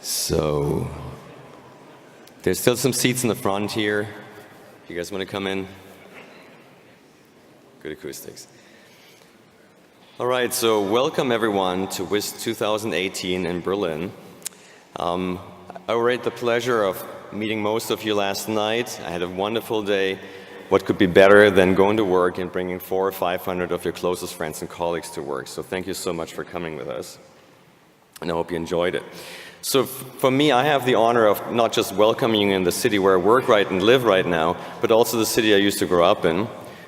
So, there's still some seats in the front here. If you guys want to come in. Good acoustics. All right, so welcome everyone to UIST 2018 in Berlin. I already had the pleasure of meeting most of you last night. I had a wonderful day. What could be better than going to work and bringing 400 or 500 of your closest friends and colleagues to work? So thank you so much for coming with us. And I hope you enjoyed it. So for me, I have the honor of not just welcoming you in the city where I work and live right now, but also the city I used to grow up in.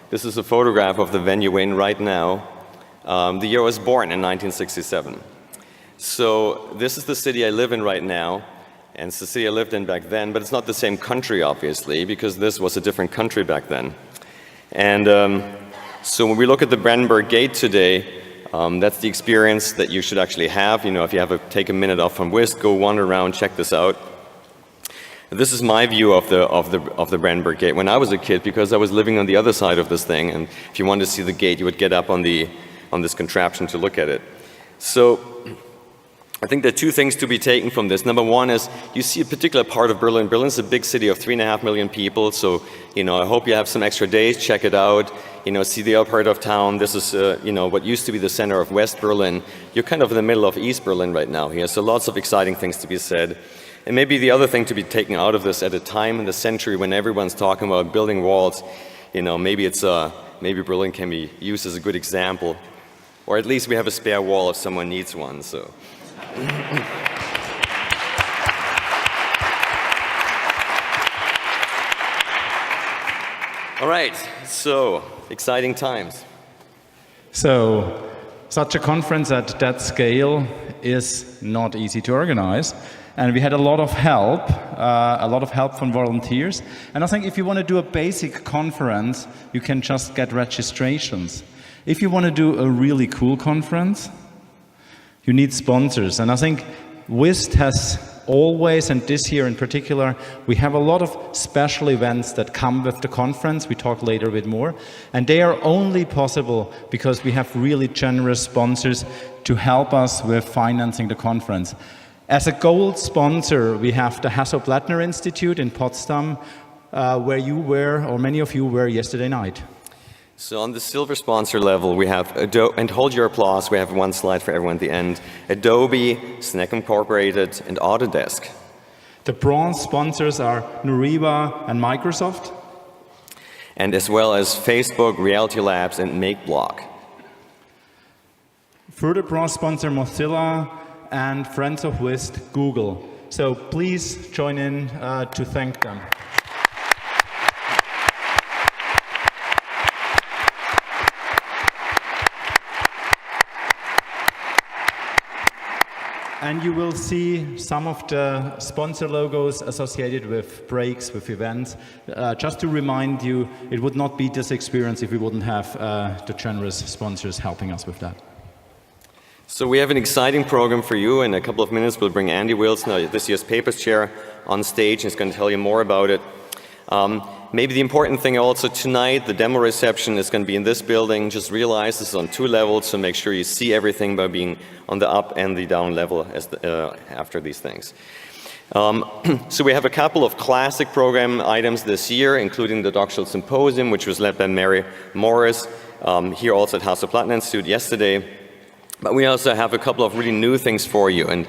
This is a photograph of the venue we're in right now. The year I was born in 1967. So this is the city I live in right now, and it's the city I lived in back then, but it's not the same country, obviously, because this was a different country back then. And so when we look at the Brandenburg Gate today, that's the experience that you should actually have. You know, if you take a minute off from UIST, go wander around, check this out. This is my view of the Brandenburg Gate when I was a kid, because I was living on the other side of this thing, and if you wanted to see the gate, you would get up on this contraption to look at it. So I think there are two things to be taken from this. Number one is you see a particular part of Berlin. Berlin's a big city of 3.5 million people, so you know, I hope you have some extra days, check it out, you know, see the other part of town. This is you know, what used to be the center of West Berlin. You're kind of in the middle of East Berlin right now here, so lots of exciting things to be said. And maybe the other thing to be taken out of this at a time in the century when everyone's talking about building walls, you know, maybe Berlin can be used as a good example, or at least we have a spare wall if someone needs one. So. All right, so exciting times. So, such a conference at that scale is not easy to organize. And we had a lot of help from volunteers. And I think if you want to do a basic conference, you can just get registrations. If you want to do a really cool conference, you need sponsors. And I think UIST has always, and this year in particular, we have a lot of special events that come with the conference. We talk later a bit more. And they are only possible because we have really generous sponsors to help us with financing the conference. As a gold sponsor, we have the Hasso-Plattner Institute in Potsdam, where you were, or many of you were yesterday night. So on the silver sponsor level, we have Adobe, and hold your applause, we have one slide for everyone at the end, Adobe, Snack Incorporated, and Autodesk. The bronze sponsors are Nuriba and Microsoft. And as well as Facebook, Reality Labs, and MakeBlock. Further bronze sponsor Mozilla, and Friends of UIST, Google. So please join in to thank them. And you will see some of the sponsor logos associated with breaks, with events. Just to remind you, it would not be this experience if we wouldn't have the generous sponsors helping us with that. So we have an exciting program for you. In a couple of minutes, we'll bring Andy Wilson, this year's Papers Chair, on stage, and he's going to tell you more about it. Maybe the important thing also tonight, the demo reception is going to be in this building. Just realize this is on 2 levels, so make sure you see everything by being on the up and the down level after these things. So we have a couple of classic program items this year, including the Doctoral Symposium, which was led by Mary Morris, here also at Hasso-Plattner Institute yesterday. But we also have a couple of really new things for you. And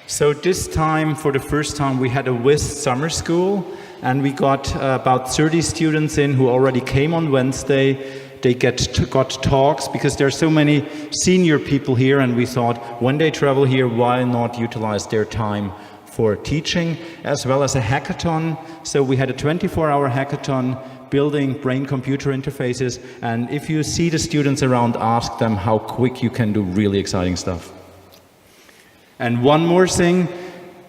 so this time, for the first time, we had a UIST summer school, and we got about 30 students in who already came on Wednesday. They got talks because there are so many senior people here, and we thought when they travel here, why not utilize their time for teaching, as well as a hackathon. So we had a 24-hour hackathon building brain-computer interfaces, and if you see the students around, ask them how quick you can do really exciting stuff. And one more thing,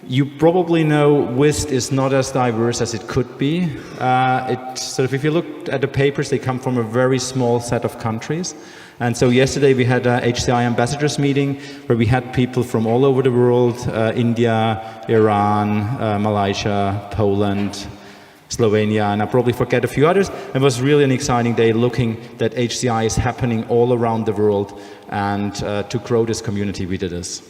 you probably know UIST is not as diverse as it could be. If you look at the papers, they come from a very small set of countries. And so yesterday we had a HCI ambassadors meeting where we had people from all over the world, India, Iran, Malaysia, Poland, Slovenia, and I probably forget a few others. It was really an exciting day looking that HCI is happening all around the world, and to grow this community we did this.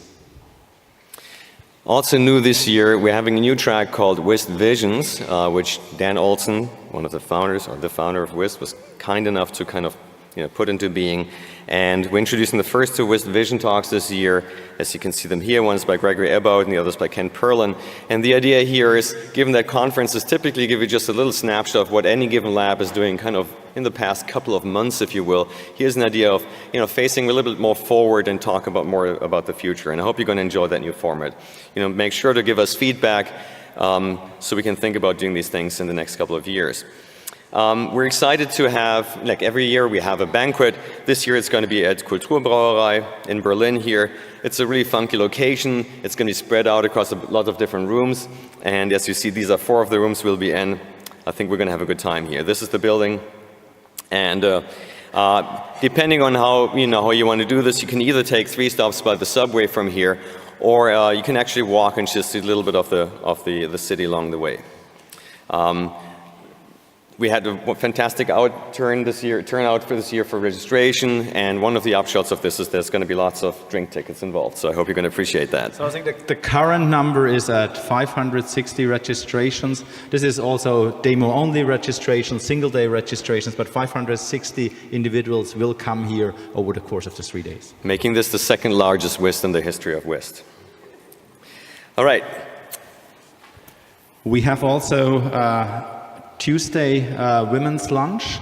Also new this year, we're having a new track called WIST Visions, which Dan Olson, one of the founders, or the founder of WIST, was kind enough to kind of put into being. And we're introducing the first two WIST Vision talks this year. As you can see them here, one's by Gregory Ebbout and the other's by Ken Perlin. And the idea here is, given that conferences typically give you just a little snapshot of what any given lab is doing kind of in the past couple of months, if you will, here's an idea of facing a little bit more forward and talk about more about the future. And I hope you're going to enjoy that new format. Make sure to give us feedback so we can think about doing these things in the next couple of years. We're excited to have, like every year, we have a banquet. This year it's going to be at Kulturbrauerei in Berlin here. It's a really funky location. It's going to be spread out across a lot of different rooms. And as you see, these are 4 of the rooms we'll be in. I think we're going to have a good time here. This is the building. And depending on how you want to do this, you can either take 3 stops by the subway from here, or you can actually walk and just see a little bit of the city along the way. We had a fantastic turnout for this year for registration, and one of the upshots of this is there's going to be lots of drink tickets involved, so I hope you're going to appreciate that. So I think the current number is at 560 registrations. This is also demo-only registrations, single-day registrations, but 560 individuals will come here over the course of the 3 days. Making this the second largest WIST in the history of WIST. All right. We have also Tuesday women's lunch,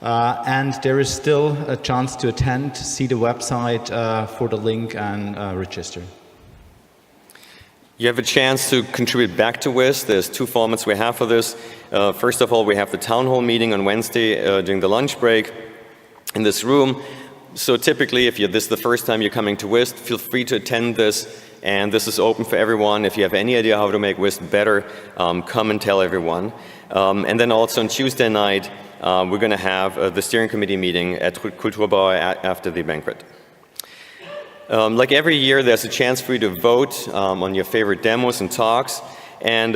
and there is still a chance to attend. See the website for the link and register. You have a chance to contribute back to WIST. There's 2 formats we have for this. First of all, we have the town hall meeting on Wednesday during the lunch break in this room. So typically, if this is the first time you're coming to WIST, feel free to attend this. And this is open for everyone. If you have any idea how to make WIST better, come and tell everyone. And then also on Tuesday night, we're going to have the steering committee meeting at Kulturbrauerei after the banquet. Like every year, there's a chance for you to vote on your favorite demos and talks. And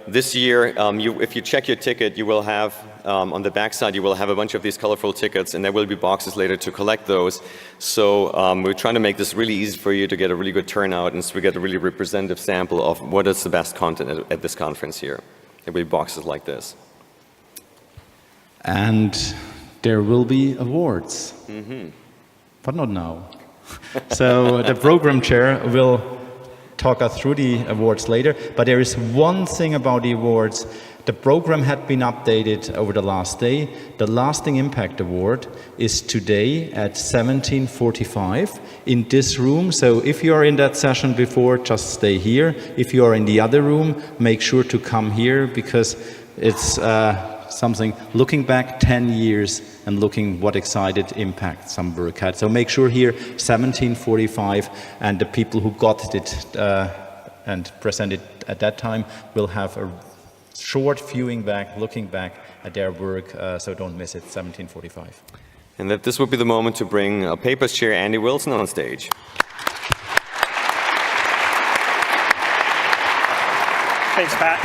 this year, if you check your ticket, you will have, on the back side, you will have a bunch of these colorful tickets, and there will be boxes later to collect those. So we're trying to make this really easy for you to get a really good turnout, and so we get a really representative sample of what is the best content at this conference here. There will be boxes like this. And there will be awards, but not now. So the program chair will talk us through the awards later, but there is one thing about the awards. The program had been updated over the last day. The Lasting Impact Award is today at 17:45 in this room. So if you are in that session before, just stay here. If you are in the other room, make sure to come here, because it's something looking back 10 years and looking what excited impact some work had. So make sure here 17:45, and the people who got it and presented at that time will have a short viewing back, looking back at their work, so don't miss it, 17:45. And that this would be the moment to bring Papers Chair Andy Wilson on stage. Thanks, Pat.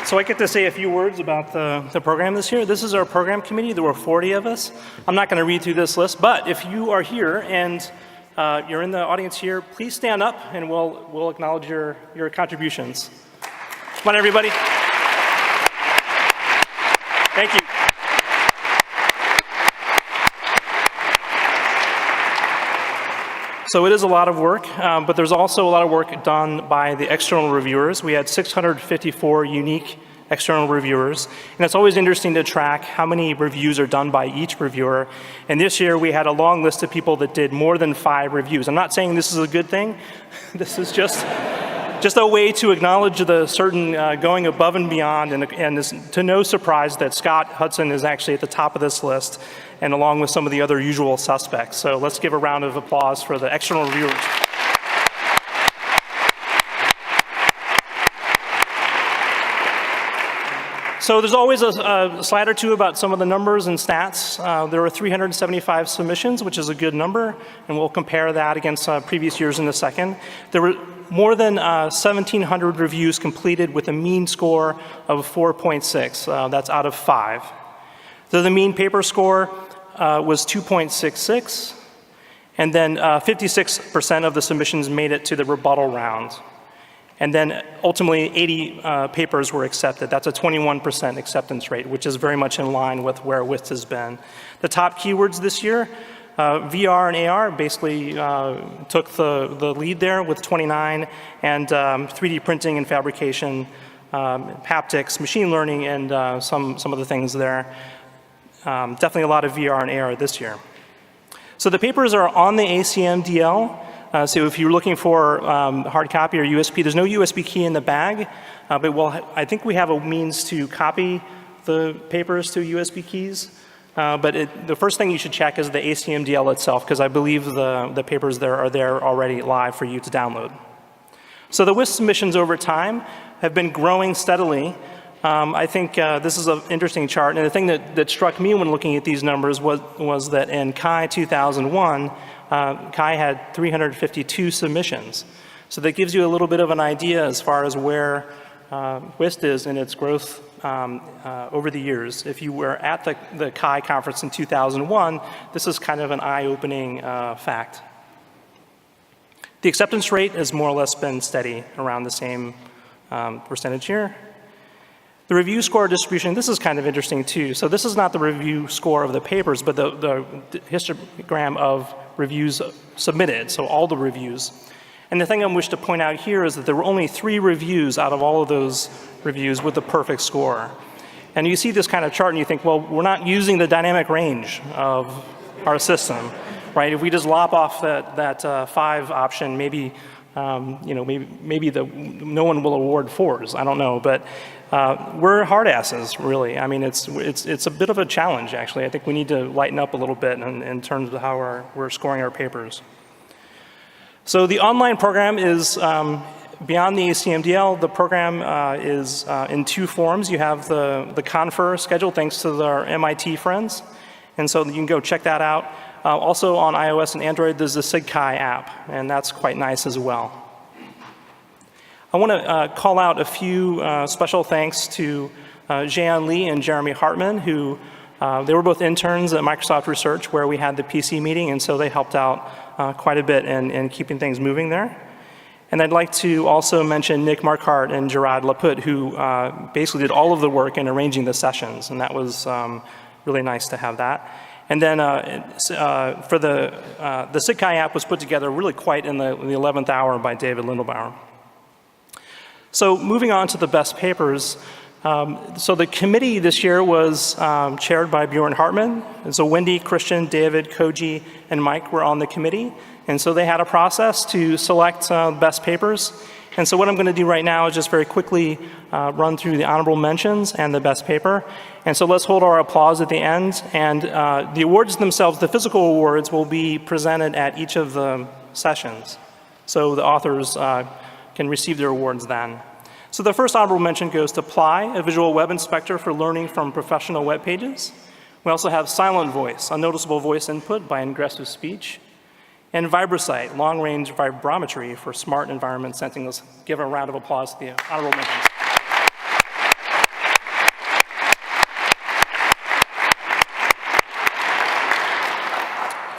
So I get to say a few words about the program this year. This is our program committee. There were 40 of us. I'm not going to read through this list, but if you are here and you're in the audience here, please stand up and we'll acknowledge your contributions. Come on, everybody. Thank you. So it is a lot of work, but there's also a lot of work done by the external reviewers. We had 654 unique external reviewers, and it's always interesting to track how many reviews are done by each reviewer. And this year we had a long list of people that did more than 5 reviews. I'm not saying this is a good thing. This is just a way to acknowledge the certain going above and beyond, and it's to no surprise that Scott Hudson is actually at the top of this list, and along with some of the other usual suspects. So let's give a round of applause for the external reviewers. So there's always a slide or two about some of the numbers and stats. There were 375 submissions, which is a good number, and we'll compare that against previous years in a second. There were more than 1,700 reviews completed with a mean score of 4.6. That's out of 5. So the mean paper score was 2.66, And then 56% of the submissions made it to the rebuttal round. And then ultimately 80 papers were accepted. That's a 21% acceptance rate, which is very much in line with where UIST has been. The top keywords this year, VR and AR basically took the lead there with 29, and 3D printing and fabrication, haptics, machine learning, and some of the things there. Definitely a lot of VR and AR this year. So the papers are on the ACM DL. So if you're looking for hard copy or USB, there's no USB key in the bag, but I think we have a means to copy the papers to USB keys. But the first thing you should check is the ACM DL itself, because I believe the papers there are there already live for you to download. So the UIST submissions over time have been growing steadily. I think this is an interesting chart, and the thing that struck me when looking at these numbers was that in CHI 2001, CHI had 352 submissions. So that gives you a little bit of an idea as far as where UIST is in its growth over the years. If you were at the CHI conference in 2001, this is kind of an eye-opening fact. The acceptance rate has more or less been steady around the same percentage here. The review score distribution, this is kind of interesting too. So this is not the review score of the papers, but the histogram of reviews submitted, so all the reviews. And the thing I wish to point out here is that there were only 3 reviews out of all of those reviews with the perfect score. And you see this kind of chart and you think, well, we're not using the dynamic range of our system, right? If we just lop off that 5 option, maybe, maybe no one will award 4s. I don't know, but we're hard asses, really. I mean, it's a bit of a challenge, actually. I think we need to lighten up a little bit in terms of how we're scoring our papers. So the online program is beyond the ACMDL. The program is in 2 forms. You have the Confer schedule, thanks to our MIT friends. And so you can go check that out. Also on iOS and Android, there's the SIGCHI app, and that's quite nice as well. I want to call out a few special thanks to Jean Lee and Jeremy Hartman, who they were both interns at Microsoft Research, where we had the PC meeting, and so they helped out quite a bit in keeping things moving there. And I'd like to also mention Nick Marquardt and Gerard Laput, who basically did all of the work in arranging the sessions, and that was really nice to have that. And then for the SIGCHI app was put together really quite in the 11th hour by David Lindelbauer. So moving on to the best papers. So the committee this year was chaired by Bjorn Hartman. And so Wendy, Christian, David, Koji, and Mike were on the committee. And so they had a process to select best papers. And so what I'm going to do right now is just very quickly run through the honorable mentions and the best paper. And so let's hold our applause at the end. And the awards themselves, the physical awards, will be presented at each of the sessions. So the authors can receive their awards then. So the first honorable mention goes to Ply, a visual web inspector for learning from professional web pages. We also have Silent Voice, a noticeable voice input by Ingressive Speech. And VibraSight, long-range vibrometry for smart environment sensing. Let's give a round of applause to the honorable mentions.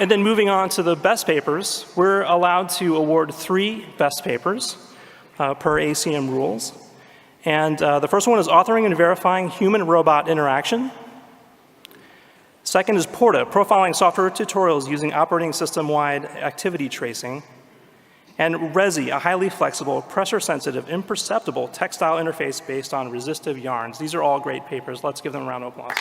And then moving on to the best papers, we're allowed to award 3 best papers per ACM rules. And the first one is authoring and verifying human-robot interaction. Second is Porta, profiling software tutorials using operating system-wide activity tracing. And Resi, a highly flexible, pressure-sensitive, imperceptible textile interface based on resistive yarns. These are all great papers. Let's give them a round of applause.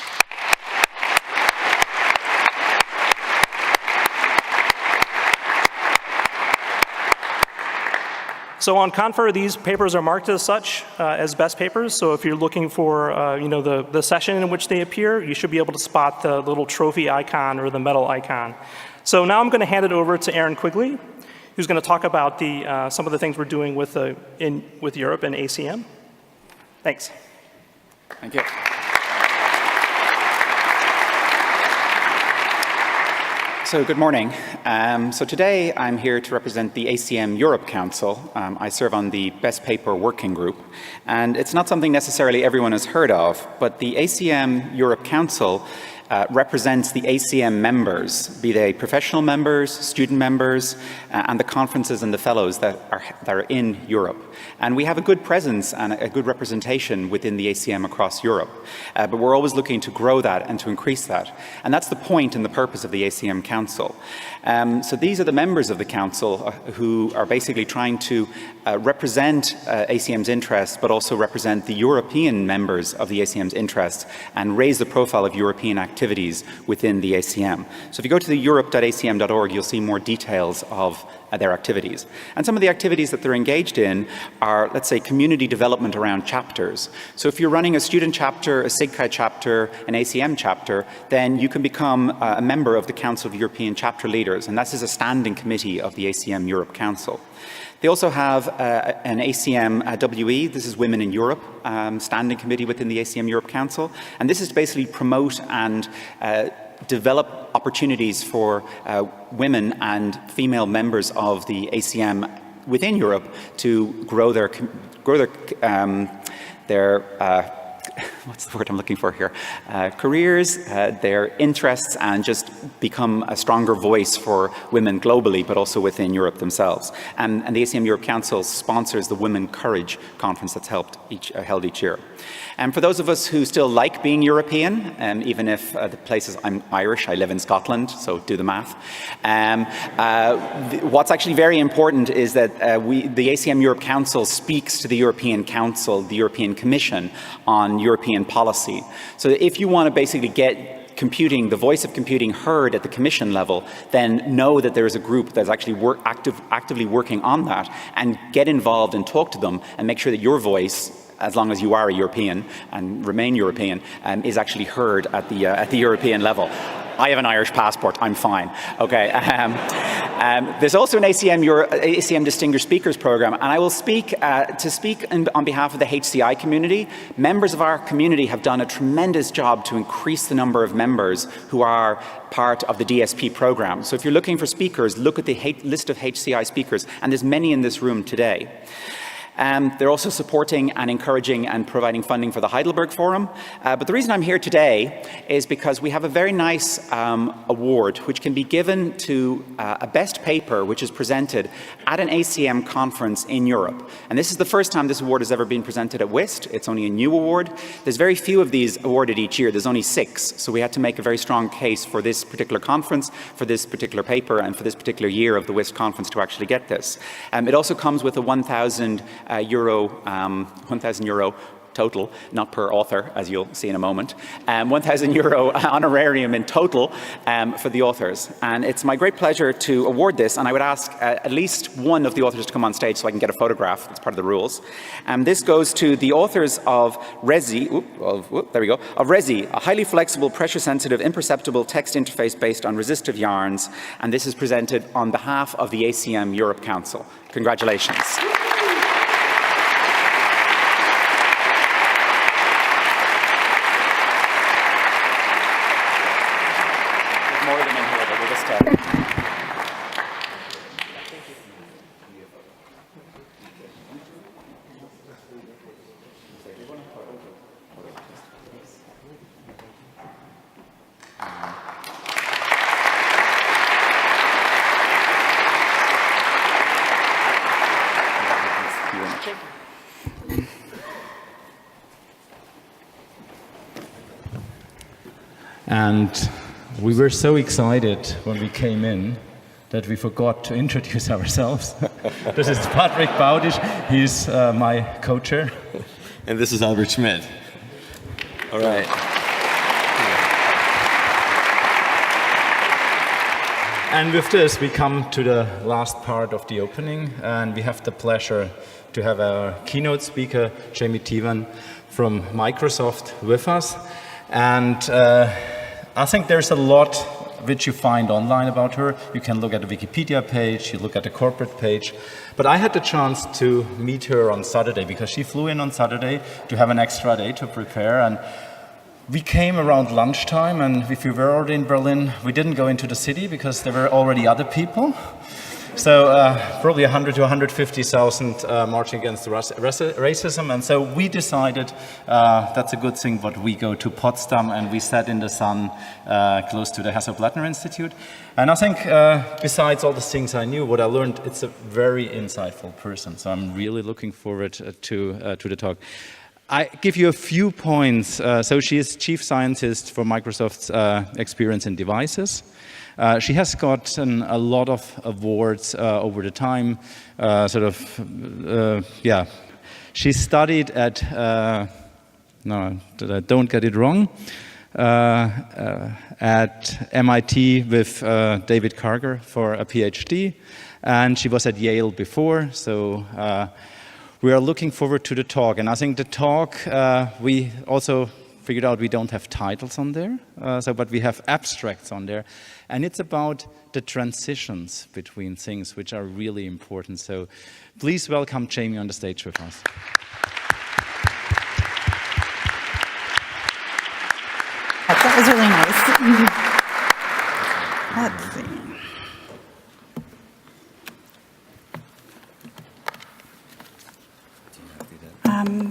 So on Confer, these papers are marked as such, as best papers. So if you're looking for, the session in which they appear, you should be able to spot the little trophy icon or the medal icon. So now I'm going to hand it over to Aaron Quigley, who's going to talk about some of the things we're doing with Europe and ACM. Thanks. Thank you. So good morning. So today I'm here to represent the ACM Europe Council. I serve on the Best Paper Working Group. And it's not something necessarily everyone has heard of, but the ACM Europe Council represents the ACM members, be they professional members, student members, and the conferences and the fellows that are in Europe. And we have a good presence and a good representation within the ACM across Europe. But we're always looking to grow that and to increase that. And that's the point and the purpose of the ACM Council. So these are the members of the Council who are basically trying to represent ACM's interests, but also represent the European members of the ACM's interests and raise the profile of European activities within the ACM. So if you go to the europe.acm.org, you'll see more details of their activities. And some of the activities that they're engaged in are, let's say, community development around chapters. So if you're running a student chapter, a SIGCHI chapter, an ACM chapter, then you can become a member of the Council of European Chapter Leaders, and that is a standing committee of the ACM Europe Council. They also have an ACM WE, this is Women in Europe, standing committee within the ACM Europe Council, and this is to basically promote and develop opportunities for women and female members of the ACM within Europe to grow their what's the word I'm looking for here? Careers, their interests, and just become a stronger voice for women globally, but also within Europe themselves. And the ACM Europe Council sponsors the Women Courage conference that's held each year. And for those of us who still like being European, even if the places, I'm Irish, I live in Scotland, so do the math. What's actually very important is that the ACM Europe Council speaks to the European Council, the European Commission, on European policy. So if you want to basically get computing, the voice of computing heard at the Commission level, then know that there is a group that's actually actively working on that, and get involved and talk to them and make sure that your voice, as long as you are a European and remain European, is actually heard at the European level. I have an Irish passport, I'm fine. Okay. There's also an ACM Distinguished Speakers Program, and I will speak on behalf of the HCI community. Members of our community have done a tremendous job to increase the number of members who are part of the DSP program. So if you're looking for speakers, look at the list of HCI speakers, and there's many in this room today. They're also supporting and encouraging and providing funding for the Heidelberg Forum. But the reason I'm here today is because we have a very nice award which can be given to a best paper which is presented at an ACM conference in Europe. And this is the first time this award has ever been presented at UIST. It's only a new award. There's very few of these awarded each year. There's only 6. So we had to make a very strong case for this particular conference, for this particular paper, and for this particular year of the UIST conference to actually get this. It also comes with a €1,000 total, not per author, as you'll see in a moment, €1,000 honorarium in total for the authors. And it's my great pleasure to award this, and I would ask at least one of the authors to come on stage so I can get a photograph. That's part of the rules. This goes to the authors of RESI, of RESI, a highly flexible, pressure-sensitive, imperceptible text interface based on resistive yarns, and this is presented on behalf of the ACM Europe Council. Congratulations. And we were so excited when we came in that we forgot to introduce ourselves. This is Patrick Baudisch. He's my co-chair. And this is Albert Schmidt. All right. And with this, we come to the last part of the opening, and we have the pleasure to have our keynote speaker, Jamie Tevan, from Microsoft with us. And I think there's a lot which you find online about her. You can look at the Wikipedia page, you look at the corporate page. But I had the chance to meet her on Saturday because she flew in on Saturday to have an extra day to prepare. And we came around lunchtime, and if we were already in Berlin, we didn't go into the city because there were already other people. So probably 100 to 150,000 marching against racism. And so we decided that's a good thing, but we go to Potsdam and we sat in the sun close to the Hasso-Plattner Institute. And I think besides all the things I knew, what I learned, it's a very insightful person. So I'm really looking forward to the talk. I give you a few points. So she is chief scientist for Microsoft's experience in devices. She has gotten a lot of awards over the time. She studied at, no, I don't get it wrong, at MIT with David Karger for a PhD. And she was at Yale before, so we are looking forward to the talk. And I think the talk, we also figured out we don't have titles on there, but we have abstracts on there. And it's about the transitions between things, which are really important. So please welcome Jamie on the stage with us. That was really nice. Let's see.